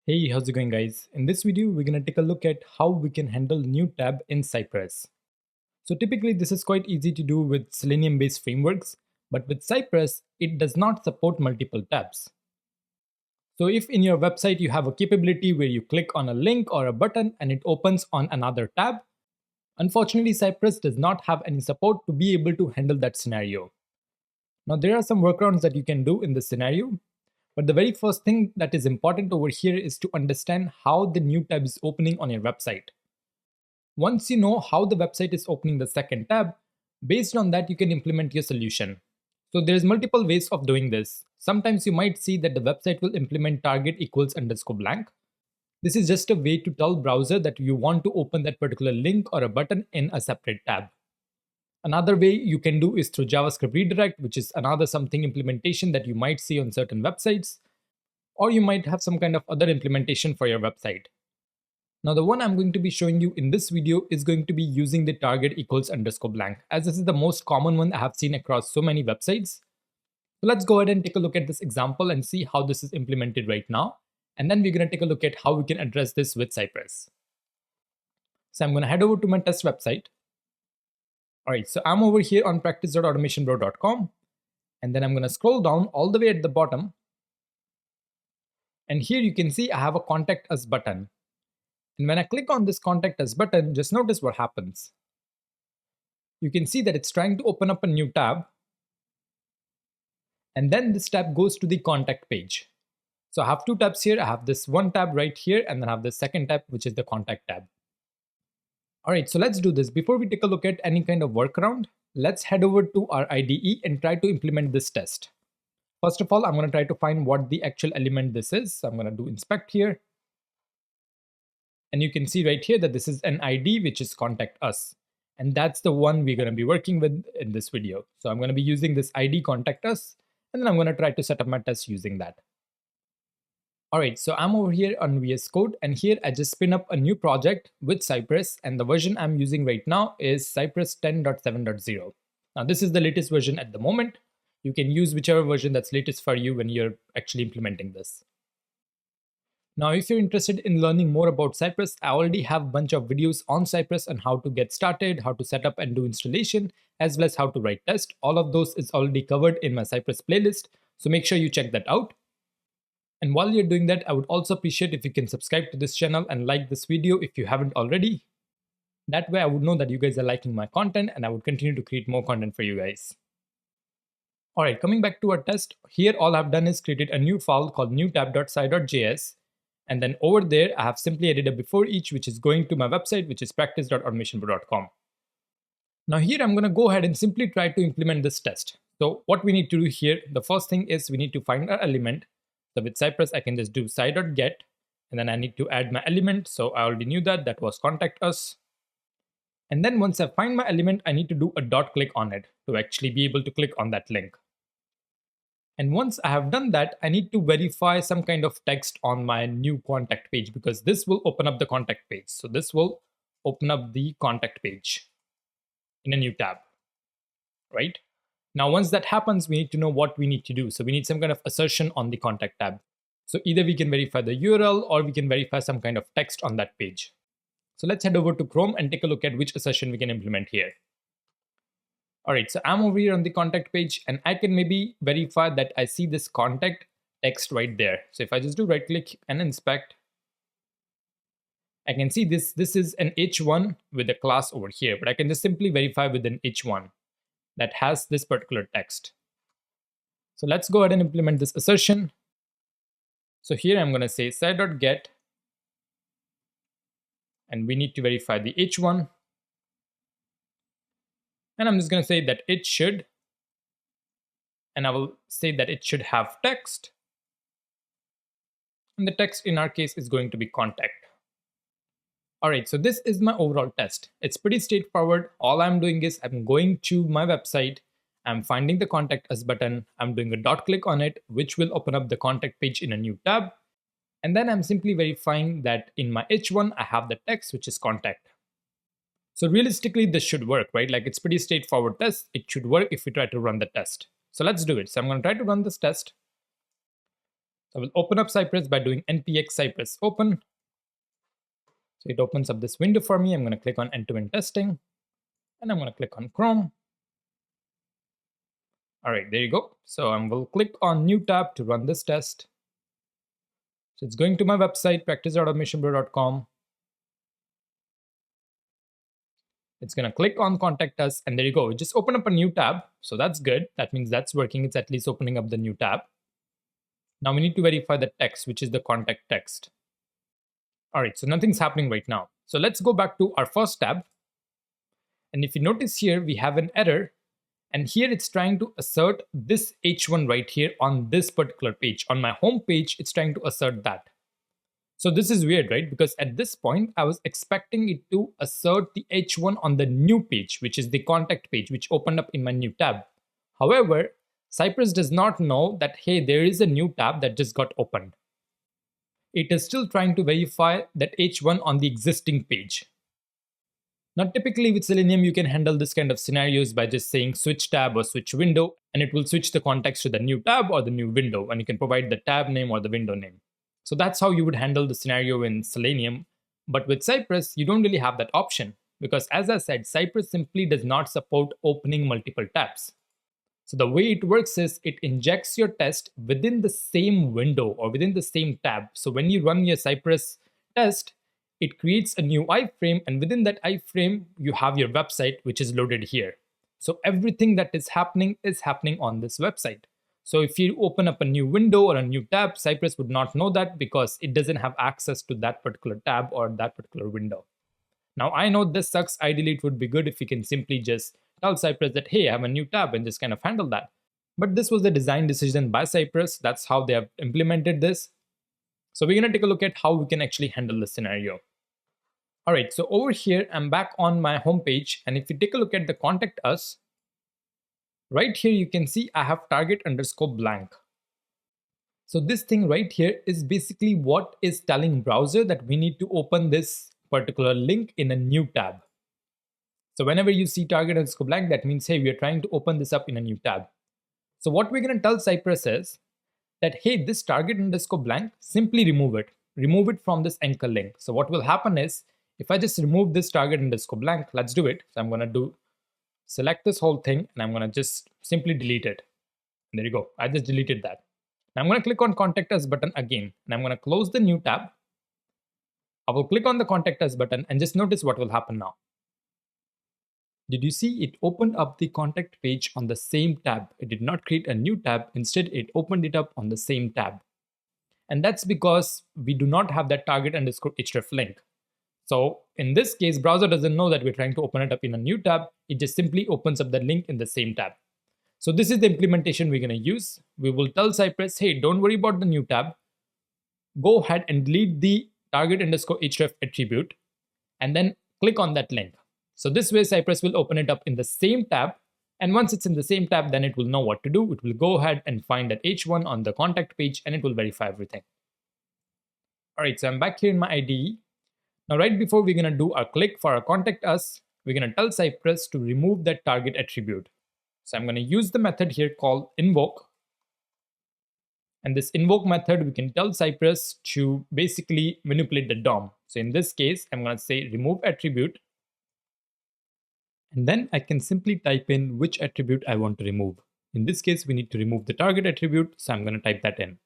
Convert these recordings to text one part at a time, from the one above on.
Hey, how's it going guys? In this video, we're going to take a look at how we can handle new tab in Cypress. So typically this is quite easy to do with Selenium based frameworks, but with Cypress, it does not support multiple tabs. So if in your website you have a capability where you click on a link or a button and it opens on another tab, unfortunately Cypress does not have any support to be able to handle that scenario. Now there are some workarounds that you can do in this scenario. But the very first thing that is important over here is to understand how the new tab is opening on your website. Once you know how the website is opening the second tab, based on that you can implement your solution. So there's multiple ways of doing this. Sometimes you might see that the website will implement target equals underscore blank. This is just a way to tell browser that you want to open that particular link or a button in a separate tab. Another way you can do is through JavaScript redirect, which is another something implementation that you might see on certain websites, or you might have some kind of other implementation for your website. Now the one I'm going to be showing you in this video is going to be using the target equals underscore blank, as this is the most common one I have seen across so many websites. So let's go ahead and take a look at this example and see how this is implemented right now. And then we're going to take a look at how we can address this with Cypress. So I'm going to head over to my test website. Alright, so I'm over here on practice.automationbro.com, and then I'm going to scroll down all the way at the bottom. And here you can see I have a contact us button. And when I click on this contact us button, just notice what happens. You can see that it's trying to open up a new tab. And then this tab goes to the contact page. So I have two tabs here. I have this one tab right here, and then I have the second tab, which is the contact tab. Alright, so let's do this. Before we take a look at any kind of workaround, let's head over to our IDE and try to implement this test. First of all, I'm going to try to find what the actual element this is. So I'm going to do inspect here. And you can see right here that this is an ID which is contact us. And that's the one we're going to be working with in this video. So I'm going to be using this ID contact us, and then I'm going to try to set up my test using that. Alright, so I'm over here on VS Code, and here I just spin up a new project with Cypress, and the version I'm using right now is Cypress 10.7.0. Now this is the latest version at the moment. You can use whichever version that's latest for you when you're actually implementing this. Now if you're interested in learning more about Cypress, I already have a bunch of videos on Cypress on how to get started, how to set up and do installation, as well as how to write test. All of those is already covered in my Cypress playlist, so make sure you check that out. And while you're doing that, I would also appreciate if you can subscribe to this channel and like this video if you haven't already. That way I would know that you guys are liking my content, and I would continue to create more content for you guys. Alright, coming back to our test, here all I've done is created a new file called newtab.cy.js, and then over there I have simply added a before each, which is going to my website, which is practice.automationbro.com. Now here I'm going to go ahead and simply try to implement this test. So what we need to do here, the first thing is we need to find our element. So with Cypress, I can just do cy.get, and then I need to add my element. So I already knew that was contact us. And then once I find my element, I need to do a dot click on it to actually be able to click on that link. And once I have done that, I need to verify some kind of text on my new contact page, because this will open up the contact page. So this will open up the contact page in a new tab, right? Now, once that happens, we need to know what we need to do. So we need some kind of assertion on the contact tab. So either we can verify the URL or we can verify some kind of text on that page. So let's head over to Chrome and take a look at which assertion we can implement here. Alright, so I'm over here on the contact page, and I can maybe verify that I see this contact text right there. So if I just do right click and inspect, I can see this is an h1 with a class over here, but I can just simply verify with an h1 that has this particular text. So let's go ahead and implement this assertion. So here I'm going to say cy.get, and we need to verify the h1. And I'm just going to say that it should, and I will say that it should have text. And the text in our case is going to be contact. Alright, so this is my overall test. It's pretty straightforward. All I'm doing is I'm going to my website, I'm finding the contact us button, I'm doing a dot click on it, which will open up the contact page in a new tab. And then I'm simply verifying that in my h1 I have the text, which is contact. So realistically this should work, right? Like, it's pretty straightforward test. It should work if we try to run the test. So let's do it. So I'm going to try to run this test. I will open up Cypress by doing npx cypress open. So it opens up this window for me. I'm going to click on end-to-end testing, and I'm going to click on Chrome. All right, there you go. So I will click on new tab to run this test. So it's going to my website, practice.automation.com. It's going to click on contact us, and there you go. Just open up a new tab. So that's good. That means that's working. It's at least opening up the new tab. Now we need to verify the text, which is the contact text. All right, so nothing's happening right now. So let's go back to our first tab. And if you notice here, we have an error. And here it's trying to assert this H1 right here on this particular page. On my home page, it's trying to assert that. So this is weird, right? Because at this point, I was expecting it to assert the H1 on the new page, which is the contact page, which opened up in my new tab. However, Cypress does not know that, hey, there is a new tab that just got opened. It is still trying to verify that H1 on the existing page. Now, typically with Selenium, you can handle this kind of scenarios by just saying switch tab or switch window, and it will switch the context to the new tab or the new window, and you can provide the tab name or the window name. So that's how you would handle the scenario in Selenium. But with Cypress, you don't really have that option because, as I said, Cypress simply does not support opening multiple tabs. So the way it works is it injects your test within the same window or within the same tab. So when you run your Cypress test, it creates a new iframe, and within that iframe, you have your website, which is loaded here. So everything that is happening on this website. So if you open up a new window or a new tab, Cypress would not know that because it doesn't have access to that particular tab or that particular window. Now I know this sucks. Ideally, it would be good if you can simply just tell Cypress that, hey, I have a new tab, and just kind of handle that. But this was the design decision by Cypress. That's how they have implemented this. So we're going to take a look at how we can actually handle this scenario. All right, so over here, I'm back on my home page. And if you take a look at the contact us, right here, you can see I have target_blank. So this thing right here is basically what is telling browser that we need to open this particular link in a new tab. So whenever you see target_blank, that means, hey, we are trying to open this up in a new tab. So what we're going to tell Cypress is that, hey, this target_blank, simply remove it. Remove it from this anchor link. So what will happen is, if I just remove this target_blank, let's do it. So I'm going to select this whole thing, and I'm going to just simply delete it. And there you go. I just deleted that. Now I'm going to click on Contact Us button again, and I'm going to close the new tab. I will click on the Contact Us button, and just notice what will happen now. Did you see it opened up the contact page on the same tab? It did not create a new tab. Instead, it opened it up on the same tab. And that's because we do not have that target_href link. So in this case, browser doesn't know that we're trying to open it up in a new tab. It just simply opens up the link in the same tab. So this is the implementation we're going to use. We will tell Cypress, hey, don't worry about the new tab. Go ahead and delete the target_href attribute, and then click on that link. So this way, Cypress will open it up in the same tab. And once it's in the same tab, then it will know what to do. It will go ahead and find that H1 on the contact page, and it will verify everything. All right, so I'm back here in my IDE. Now, right before we're going to do our click for our contact us, we're going to tell Cypress to remove that target attribute. So I'm going to use the method here called invoke. And this invoke method, we can tell Cypress to basically manipulate the DOM. So in this case, I'm going to say remove attribute. And then I can simply type in which attribute I want to remove. In this case, we need to remove the target attribute. So I'm going to type that in.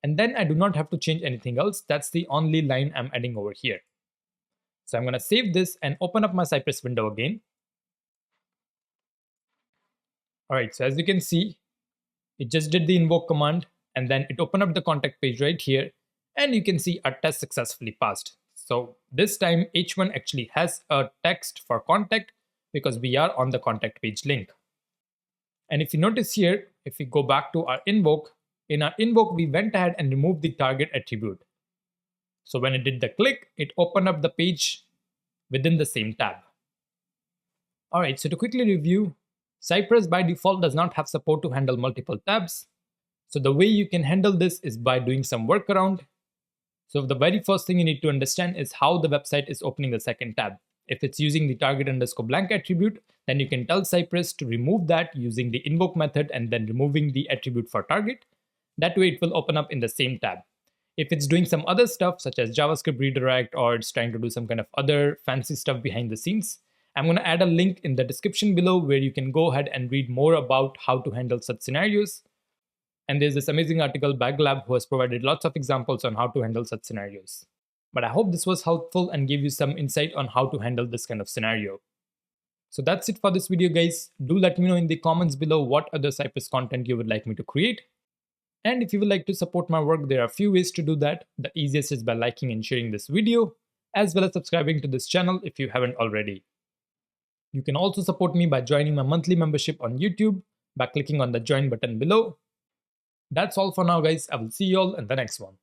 And then I do not have to change anything else. That's the only line I'm adding over here. So I'm going to save this and open up my Cypress window again. All right, so as you can see, it just did the invoke command, and then it opened up the contact page right here. And you can see our test successfully passed. So this time H1 actually has a text for contact because we are on the contact page link. And if you notice here, if we go back to our invoke, in our invoke, we went ahead and removed the target attribute. So when it did the click, it opened up the page within the same tab. All right, so to quickly review, Cypress by default does not have support to handle multiple tabs. So the way you can handle this is by doing some workaround. So the very first thing you need to understand is how the website is opening the second tab. If it's using the target_blank attribute, then you can tell Cypress to remove that using the invoke method and then removing the attribute for target. That way it will open up in the same tab. If it's doing some other stuff such as JavaScript redirect or it's trying to do some kind of other fancy stuff behind the scenes, I'm going to add a link in the description below where you can go ahead and read more about how to handle such scenarios. And there's this amazing article by 𝗏𝗏 who has provided lots of examples on how to handle such scenarios. But I hope this was helpful and gave you some insight on how to handle this kind of scenario. So that's it for this video, guys. Do let me know in the comments below what other Cypress content you would like me to create. And if you would like to support my work, there are a few ways to do that. The easiest is by liking and sharing this video, as well as subscribing to this channel if you haven't already. You can also support me by joining my monthly membership on YouTube by clicking on the join button below. That's all for now, guys. I will see you all in the next one.